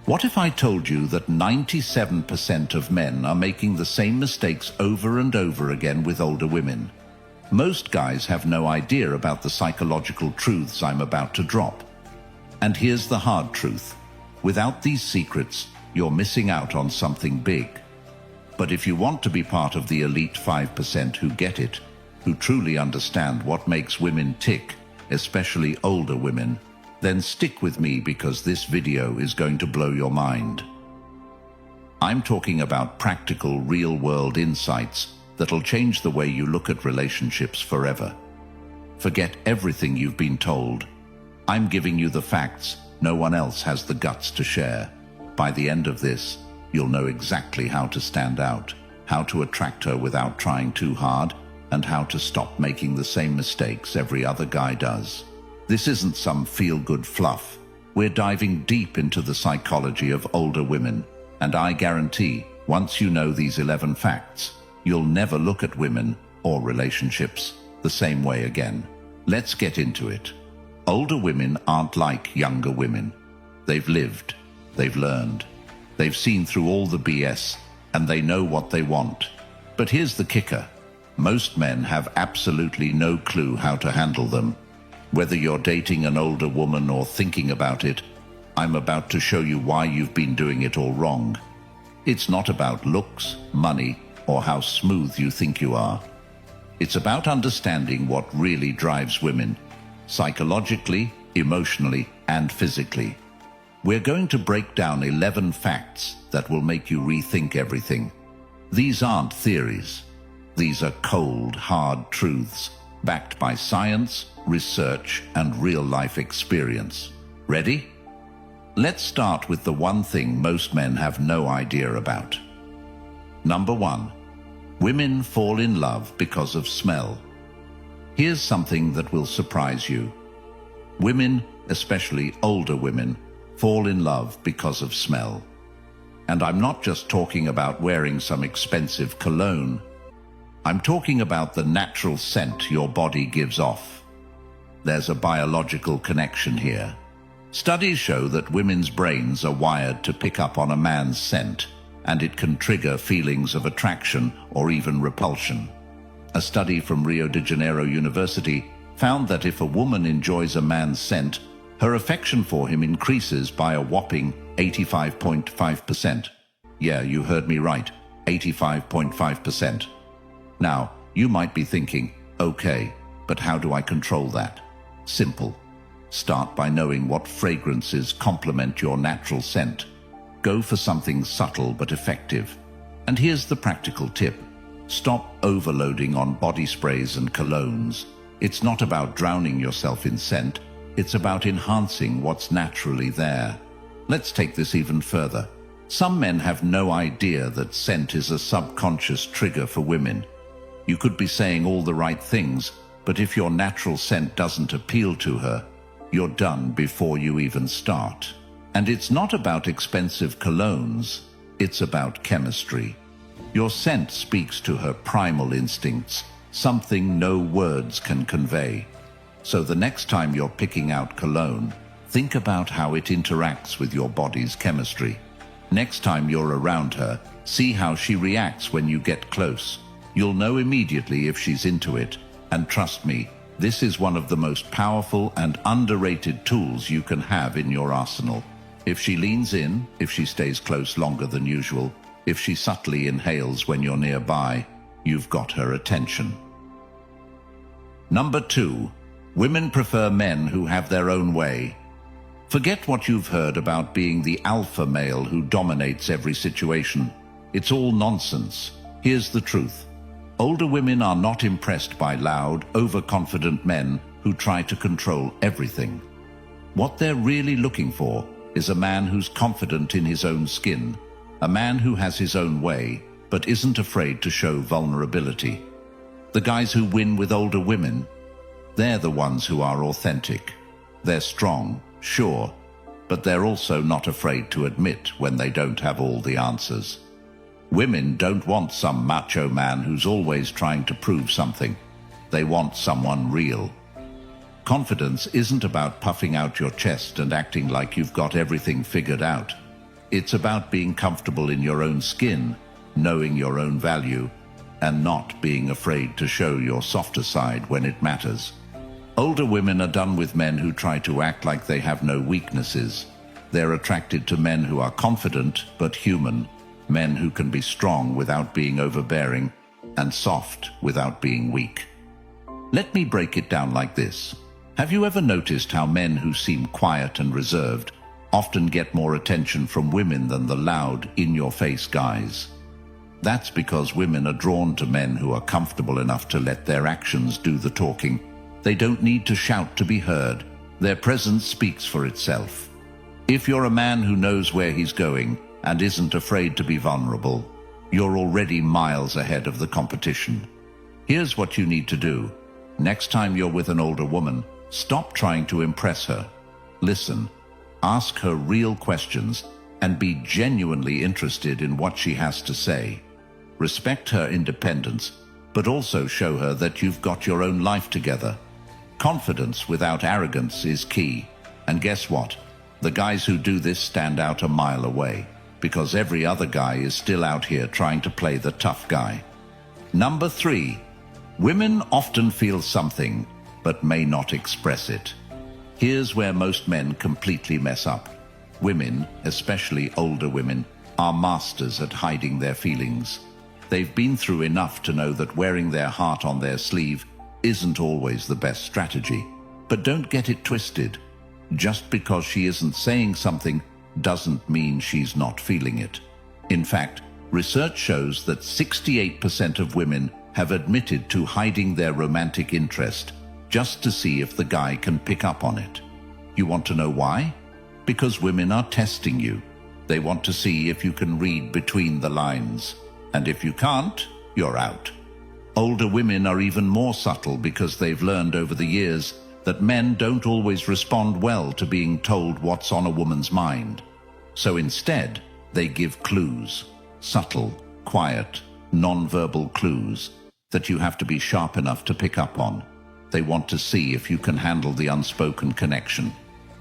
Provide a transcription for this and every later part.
What if I told you that 97% of men are making the same mistakes over and over again with older women? Most guys have no idea about the psychological truths I'm about to drop. And here's the hard truth. Without these secrets, you're missing out on something big. But if you want to be part of the elite 5% who get it, who truly understand what makes women tick, especially older women, then stick with me because this video is going to blow your mind. I'm talking about practical, real-world insights that'll change the way you look at relationships forever. Forget everything you've been told. I'm giving you the facts no one else has the guts to share. By the end of this, you'll know exactly how to stand out, how to attract her without trying too hard, and how to stop making the same mistakes every other guy does. This isn't some feel-good fluff. We're diving deep into the psychology of older women, and I guarantee, once you know these 11 facts, you'll never look at women or relationships the same way again. Let's get into it. Older women aren't like younger women. They've lived, they've learned, they've seen through all the BS, and they know what they want. But here's the kicker. Most men have absolutely no clue how to handle them. Whether you're dating an older woman or thinking about it, I'm about to show you why you've been doing it all wrong. It's not about looks, money, or how smooth you think you are. It's about understanding what really drives women, psychologically, emotionally, and physically. We're going to break down 11 facts that will make you rethink everything. These aren't theories. These are cold, hard truths, backed by science, research, and real-life experience. Ready? Let's start with the one thing most men have no idea about. Number 1. Women fall in love because of smell. Here's something that will surprise you. Women, especially older women, fall in love because of smell. And I'm not just talking about wearing some expensive cologne. I'm talking about the natural scent your body gives off. There's a biological connection here. Studies show that women's brains are wired to pick up on a man's scent, and it can trigger feelings of attraction or even repulsion. A study from Rio de Janeiro University found that if a woman enjoys a man's scent, her affection for him increases by a whopping 85.5%. Yeah, you heard me right, 85.5%. Now, you might be thinking, okay, but how do I control that? Simple. Start by knowing what fragrances complement your natural scent. Go for something subtle but effective. And here's the practical tip. Stop overloading on body sprays and colognes. It's not about drowning yourself in scent. It's about enhancing what's naturally there. Let's take this even further. Some men have no idea that scent is a subconscious trigger for women. You could be saying all the right things, but if your natural scent doesn't appeal to her, you're done before you even start. And it's not about expensive colognes, it's about chemistry. Your scent speaks to her primal instincts, something no words can convey. So the next time you're picking out cologne, think about how it interacts with your body's chemistry. Next time you're around her, see how she reacts when you get close. You'll know immediately if she's into it, and trust me, this is one of the most powerful and underrated tools you can have in your arsenal. If she leans in, if she stays close longer than usual, if she subtly inhales when you're nearby, you've got her attention. Number 2. Women prefer men who have their own way. Forget what you've heard about being the alpha male who dominates every situation. It's all nonsense. Here's the truth. Older women are not impressed by loud, overconfident men who try to control everything. What they're really looking for is a man who's confident in his own skin, a man who has his own way, but isn't afraid to show vulnerability. The guys who win with older women, they're the ones who are authentic. They're strong, sure, but they're also not afraid to admit when they don't have all the answers. Women don't want some macho man who's always trying to prove something. They want someone real. Confidence isn't about puffing out your chest and acting like you've got everything figured out. It's about being comfortable in your own skin, knowing your own value, and not being afraid to show your softer side when it matters. Older women are done with men who try to act like they have no weaknesses. They're attracted to men who are confident but human, men who can be strong without being overbearing, and soft without being weak. Let me break it down like this. Have you ever noticed how men who seem quiet and reserved often get more attention from women than the loud, in-your-face guys? That's because women are drawn to men who are comfortable enough to let their actions do the talking. They don't need to shout to be heard. Their presence speaks for itself. If you're a man who knows where he's going and isn't afraid to be vulnerable, you're already miles ahead of the competition. Here's what you need to do. Next time you're with an older woman, stop trying to impress her. Listen, ask her real questions, and be genuinely interested in what she has to say. Respect her independence, but also show her that you've got your own life together. Confidence without arrogance is key. And guess what? The guys who do this stand out a mile away, because every other guy is still out here trying to play the tough guy. Number 3, women often feel something, but may not express it. Here's where most men completely mess up. Women, especially older women, are masters at hiding their feelings. They've been through enough to know that wearing their heart on their sleeve isn't always the best strategy. But don't get it twisted. Just because she isn't saying something doesn't mean she's not feeling it. In fact, research shows that 68% of women have admitted to hiding their romantic interest just to see if the guy can pick up on it. You want to know why? Because women are testing you. They want to see if you can read between the lines. And if you can't, you're out. Older women are even more subtle because they've learned over the years that men don't always respond well to being told what's on a woman's mind. So instead, they give clues, subtle, quiet, non-verbal clues that you have to be sharp enough to pick up on. They want to see if you can handle the unspoken connection.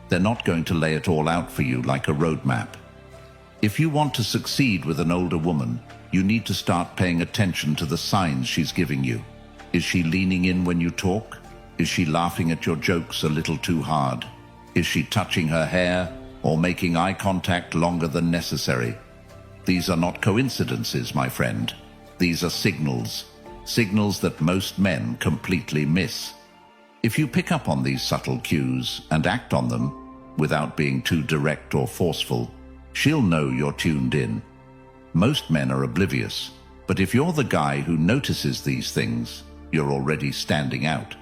They're not going to lay it all out for you like a roadmap. If you want to succeed with an older woman, you need to start paying attention to the signs she's giving you. Is she leaning in when you talk? Is she laughing at your jokes a little too hard? Is she touching her hair or making eye contact longer than necessary? These are not coincidences, my friend. These are signals. Signals that most men completely miss. If you pick up on these subtle cues and act on them, without being too direct or forceful, she'll know you're tuned in. Most men are oblivious, but if you're the guy who notices these things, you're already standing out.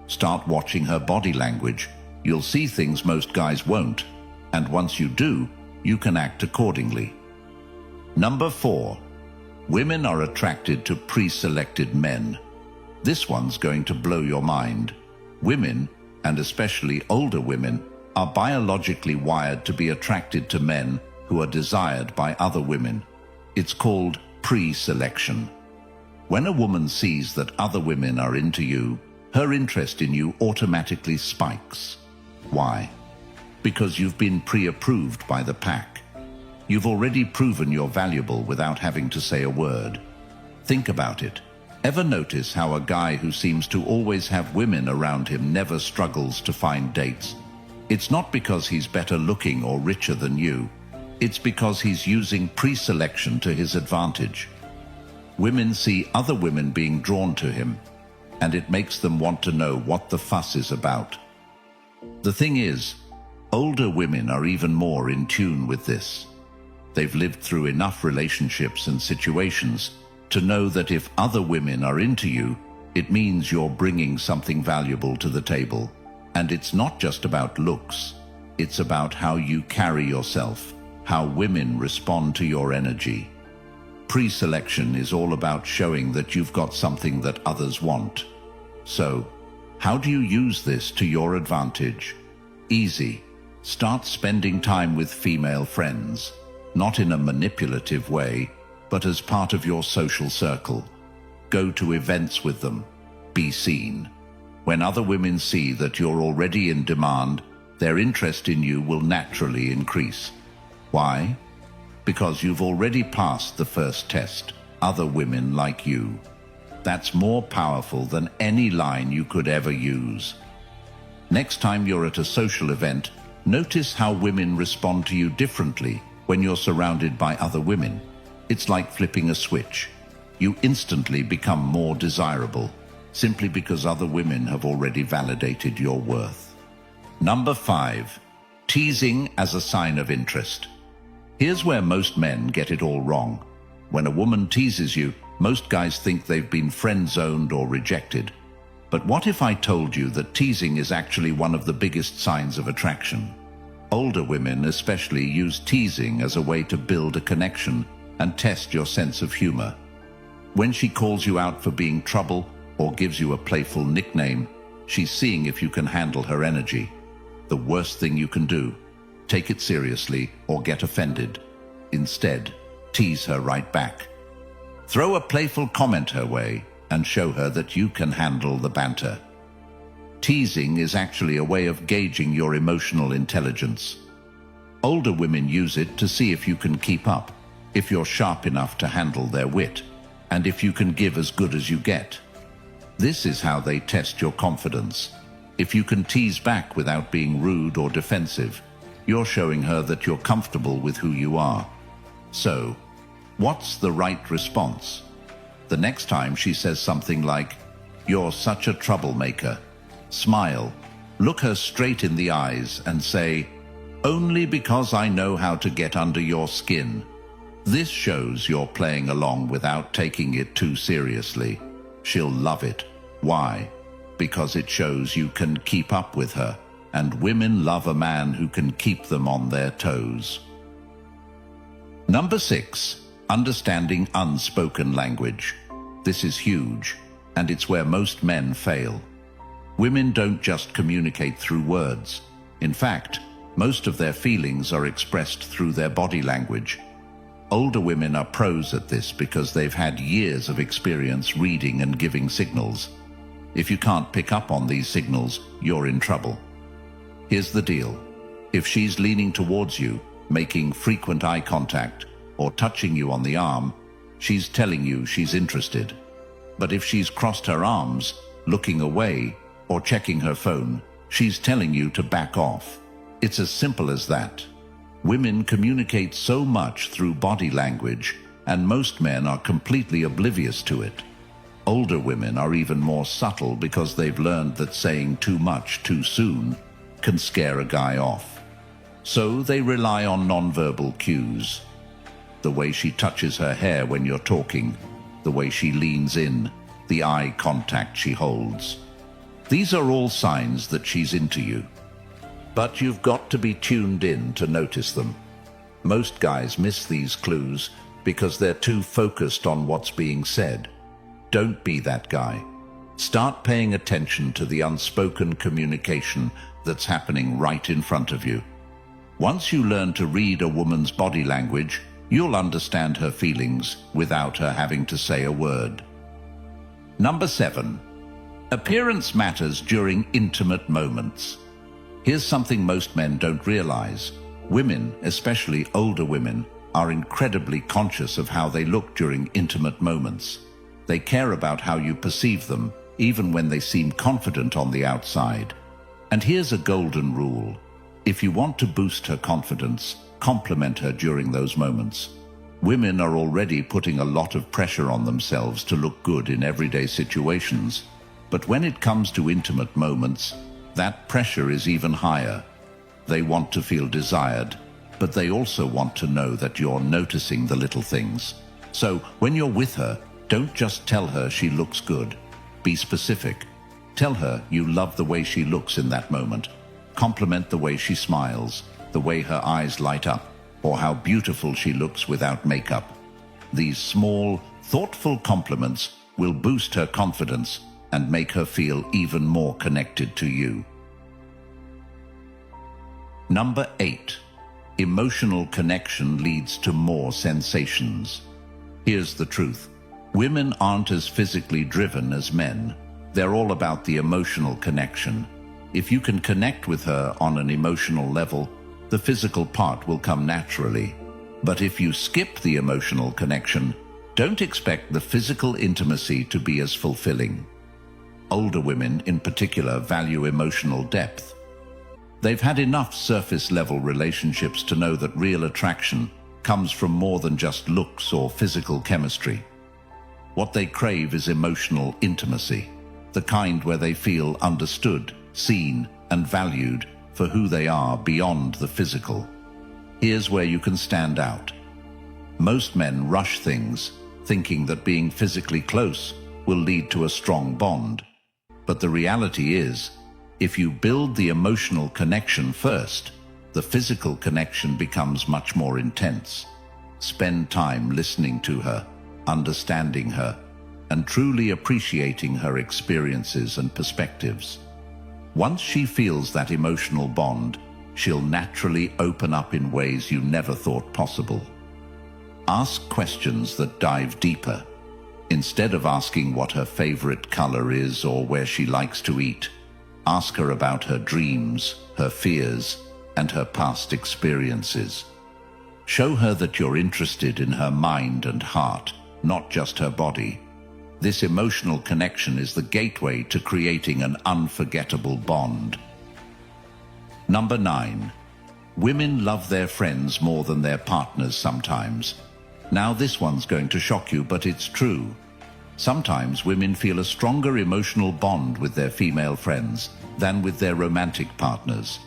Start watching her body language. You'll see things most guys won't, and once you do, you can act accordingly. Number 4. Women are attracted to pre-selected men. This one's going to blow your mind. Women, and especially older women, are biologically wired to be attracted to men who are desired by other women. It's called pre-selection. When a woman sees that other women are into you, her interest in you automatically spikes. Why? Because you've been pre-approved by the pack. You've already proven you're valuable without having to say a word. Think about it. Ever notice how a guy who seems to always have women around him never struggles to find dates? It's not because he's better looking or richer than you. It's because he's using pre-selection to his advantage. Women see other women being drawn to him, and it makes them want to know what the fuss is about. The thing is, older women are even more in tune with this. They've lived through enough relationships and situations to know that if other women are into you, it means you're bringing something valuable to the table. And it's not just about looks. It's about how you carry yourself, how women respond to your energy. Pre-selection is all about showing that you've got something that others want. So, how do you use this to your advantage? Easy. Start spending time with female friends, not in a manipulative way, but as part of your social circle. Go to events with them. Be seen. When other women see that you're already in demand, their interest in you will naturally increase. Why? Because you've already passed the first test. Other women like you. That's more powerful than any line you could ever use. Next time you're at a social event, notice how women respond to you differently when you're surrounded by other women. It's like flipping a switch. You instantly become more desirable, simply because other women have already validated your worth. Number 5. Teasing as a sign of interest. Here's where most men get it all wrong. When a woman teases you, most guys think they've been friend-zoned or rejected. But what if I told you that teasing is actually one of the biggest signs of attraction? Older women especially use teasing as a way to build a connection and test your sense of humor. When she calls you out for being trouble or gives you a playful nickname, she's seeing if you can handle her energy. The worst thing you can do, take it seriously or get offended. Instead, tease her right back. Throw a playful comment her way and show her that you can handle the banter. Teasing is actually a way of gauging your emotional intelligence. Older women use it to see if you can keep up, if you're sharp enough to handle their wit, and if you can give as good as you get. This is how they test your confidence. If you can tease back without being rude or defensive, you're showing her that you're comfortable with who you are. So, what's the right response? The next time she says something like, "You're such a troublemaker," smile, look her straight in the eyes and say, "Only because I know how to get under your skin." This shows you're playing along without taking it too seriously. She'll love it. Why? Because it shows you can keep up with her, and women love a man who can keep them on their toes. Number 6. Understanding unspoken language. This is huge, and it's where most men fail. Women don't just communicate through words. In fact, most of their feelings are expressed through their body language. Older women are pros at this because they've had years of experience reading and giving signals. If you can't pick up on these signals, you're in trouble. Here's the deal. If she's leaning towards you, making frequent eye contact, or touching you on the arm, she's telling you she's interested. But if she's crossed her arms, looking away, or checking her phone, she's telling you to back off. It's as simple as that. Women communicate so much through body language, and most men are completely oblivious to it. Older women are even more subtle because they've learned that saying too much too soon can scare a guy off. So they rely on nonverbal cues. The way she touches her hair when you're talking, the way she leans in, the eye contact she holds. These are all signs that she's into you. But you've got to be tuned in to notice them. Most guys miss these clues because they're too focused on what's being said. Don't be that guy. Start paying attention to the unspoken communication that's happening right in front of you. Once you learn to read a woman's body language, you'll understand her feelings without her having to say a word. Number 7. Appearance matters during intimate moments. Here's something most men don't realize. Women, especially older women, are incredibly conscious of how they look during intimate moments. They care about how you perceive them, even when they seem confident on the outside. And here's a golden rule. If you want to boost her confidence, compliment her during those moments. Women are already putting a lot of pressure on themselves to look good in everyday situations. But when it comes to intimate moments, that pressure is even higher. They want to feel desired, but they also want to know that you're noticing the little things. So when you're with her, don't just tell her she looks good. Be specific. Tell her you love the way she looks in that moment. Compliment the way she smiles, the way her eyes light up, or how beautiful she looks without makeup. These small, thoughtful compliments will boost her confidence and make her feel even more connected to you. Number 8. Emotional connection leads to more sensations. Here's the truth. Women aren't as physically driven as men. They're all about the emotional connection. If you can connect with her on an emotional level, the physical part will come naturally. But if you skip the emotional connection, don't expect the physical intimacy to be as fulfilling. Older women, in particular, value emotional depth. They've had enough surface-level relationships to know that real attraction comes from more than just looks or physical chemistry. What they crave is emotional intimacy, the kind where they feel understood, seen, and valued for who they are beyond the physical. Here's where you can stand out. Most men rush things, thinking that being physically close will lead to a strong bond. But the reality is, if you build the emotional connection first, the physical connection becomes much more intense. Spend time listening to her, understanding her, and truly appreciating her experiences and perspectives. Once she feels that emotional bond, she'll naturally open up in ways you never thought possible. Ask questions that dive deeper. Instead of asking what her favorite color is or where she likes to eat, ask her about her dreams, her fears, and her past experiences. Show her that you're interested in her mind and heart, not just her body. This emotional connection is the gateway to creating an unforgettable bond. Number 9. Women love their friends more than their partners sometimes. Now this one's going to shock you, but it's true. Sometimes women feel a stronger emotional bond with their female friends than with their romantic partners,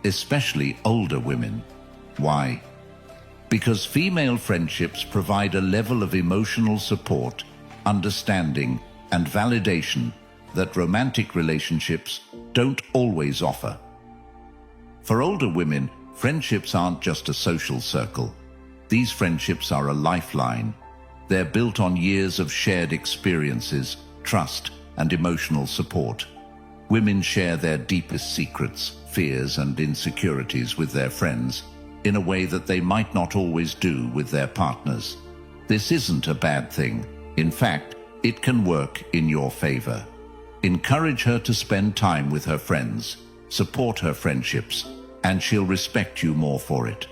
especially older women. Why? Because female friendships provide a level of emotional support, understanding, and validation that romantic relationships don't always offer. For older women, friendships aren't just a social circle. These friendships are a lifeline. They're built on years of shared experiences, trust, and emotional support. Women share their deepest secrets, fears, and insecurities with their friends in a way that they might not always do with their partners. This isn't a bad thing. In fact, it can work in your favor. Encourage her to spend time with her friends, support her friendships, and she'll respect you more for it.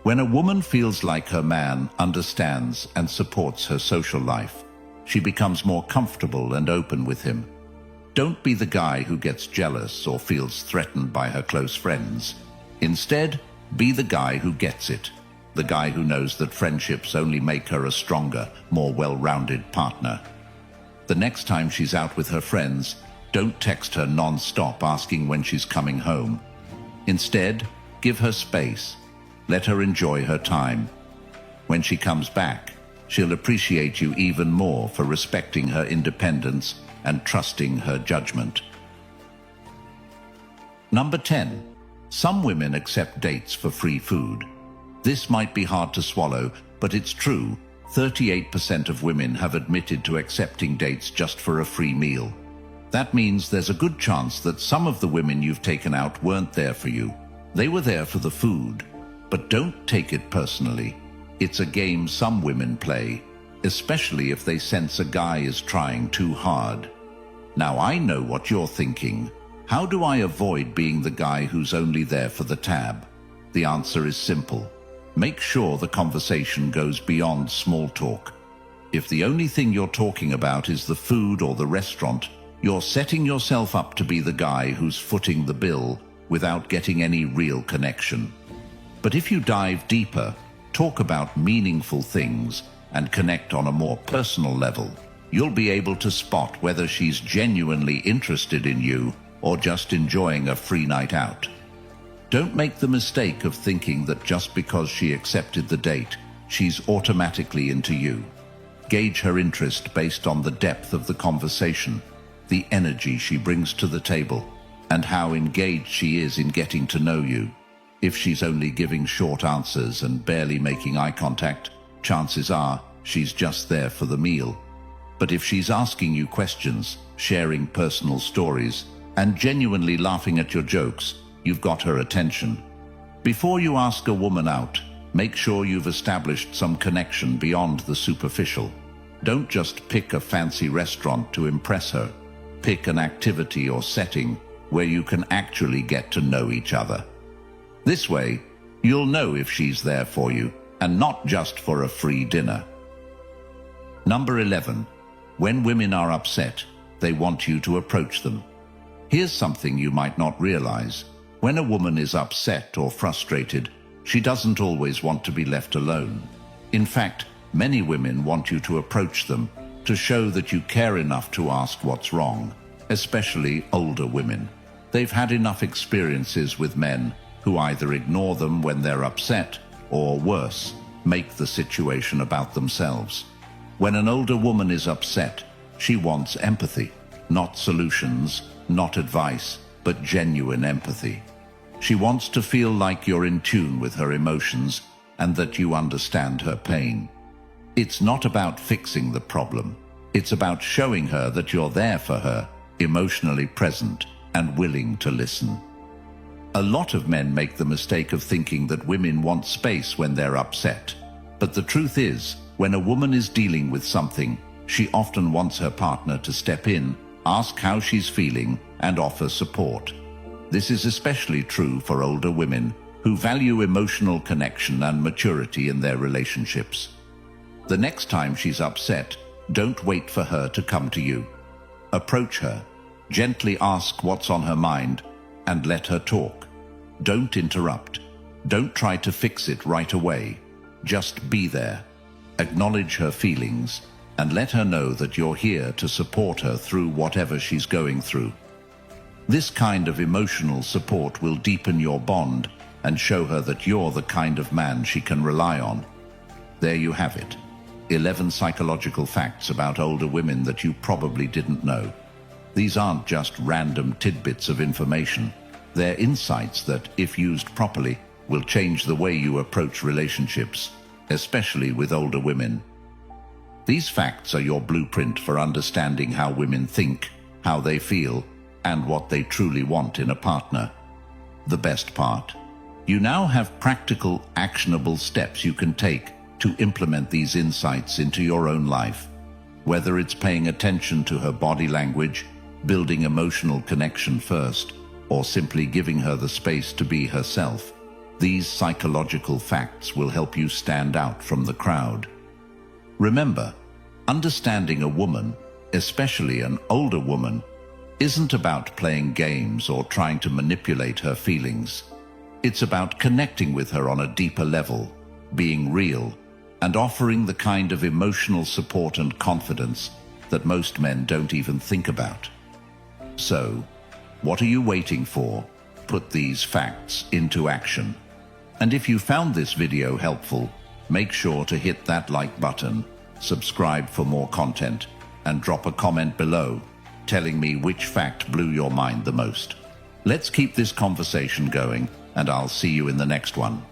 When a woman feels like her man understands and supports her social life, she becomes more comfortable and open with him. Don't be the guy who gets jealous or feels threatened by her close friends. Instead, be the guy who gets it, the guy who knows that friendships only make her a stronger, more well-rounded partner. The next time she's out with her friends, don't text her non-stop asking when she's coming home. Instead, give her space. Let her enjoy her time. When she comes back, she'll appreciate you even more for respecting her independence and trusting her judgment. Number 10. Some women accept dates for free food. This might be hard to swallow, but it's true. 38% of women have admitted to accepting dates just for a free meal. That means there's a good chance that some of the women you've taken out weren't there for you. They were there for the food. But don't take it personally. It's a game some women play, especially if they sense a guy is trying too hard. Now I know what you're thinking. How do I avoid being the guy who's only there for the tab? The answer is simple. Make sure the conversation goes beyond small talk. If the only thing you're talking about is the food or the restaurant, you're setting yourself up to be the guy who's footing the bill without getting any real connection. But if you dive deeper, talk about meaningful things, and connect on a more personal level, you'll be able to spot whether she's genuinely interested in you or just enjoying a free night out. Don't make the mistake of thinking that just because she accepted the date, she's automatically into you. Gauge her interest based on the depth of the conversation, the energy she brings to the table, and how engaged she is in getting to know you. If she's only giving short answers and barely making eye contact, chances are she's just there for the meal. But if she's asking you questions, sharing personal stories, and genuinely laughing at your jokes, you've got her attention. Before you ask a woman out, make sure you've established some connection beyond the superficial. Don't just pick a fancy restaurant to impress her. Pick an activity or setting where you can actually get to know each other. This way, you'll know if she's there for you, and not just for a free dinner. Number 11. When women are upset, they want you to approach them. Here's something you might not realize. When a woman is upset or frustrated, she doesn't always want to be left alone. In fact, many women want you to approach them, to show that you care enough to ask what's wrong, especially older women. They've had enough experiences with men who either ignore them when they're upset, or worse, make the situation about themselves. When an older woman is upset, she wants empathy, not solutions, not advice, but genuine empathy. She wants to feel like you're in tune with her emotions and that you understand her pain. It's not about fixing the problem. It's about showing her that you're there for her, emotionally present and willing to listen. A lot of men make the mistake of thinking that women want space when they're upset. But the truth is, when a woman is dealing with something, she often wants her partner to step in, ask how she's feeling, and offer support. This is especially true for older women who value emotional connection and maturity in their relationships. The next time she's upset, don't wait for her to come to you. Approach her, gently ask what's on her mind, and let her talk. Don't interrupt. Don't try to fix it right away. Just be there. Acknowledge her feelings, and let her know that you're here to support her through whatever she's going through. This kind of emotional support will deepen your bond and show her that you're the kind of man she can rely on. There you have it. 11 psychological facts about older women that you probably didn't know. These aren't just random tidbits of information. They're insights that, if used properly, will change the way you approach relationships, especially with older women. These facts are your blueprint for understanding how women think, how they feel, and what they truly want in a partner. The best part? You now have practical, actionable steps you can take to implement these insights into your own life. Whether it's paying attention to her body language, building emotional connection first, or simply giving her the space to be herself, these psychological facts will help you stand out from the crowd. Remember, understanding a woman, especially an older woman, isn't about playing games or trying to manipulate her feelings. It's about connecting with her on a deeper level, being real, and offering the kind of emotional support and confidence that most men don't even think about. So, what are you waiting for? Put these facts into action. And if you found this video helpful, make sure to hit that like button, subscribe for more content, and drop a comment below telling me which fact blew your mind the most. Let's keep this conversation going, and I'll see you in the next one.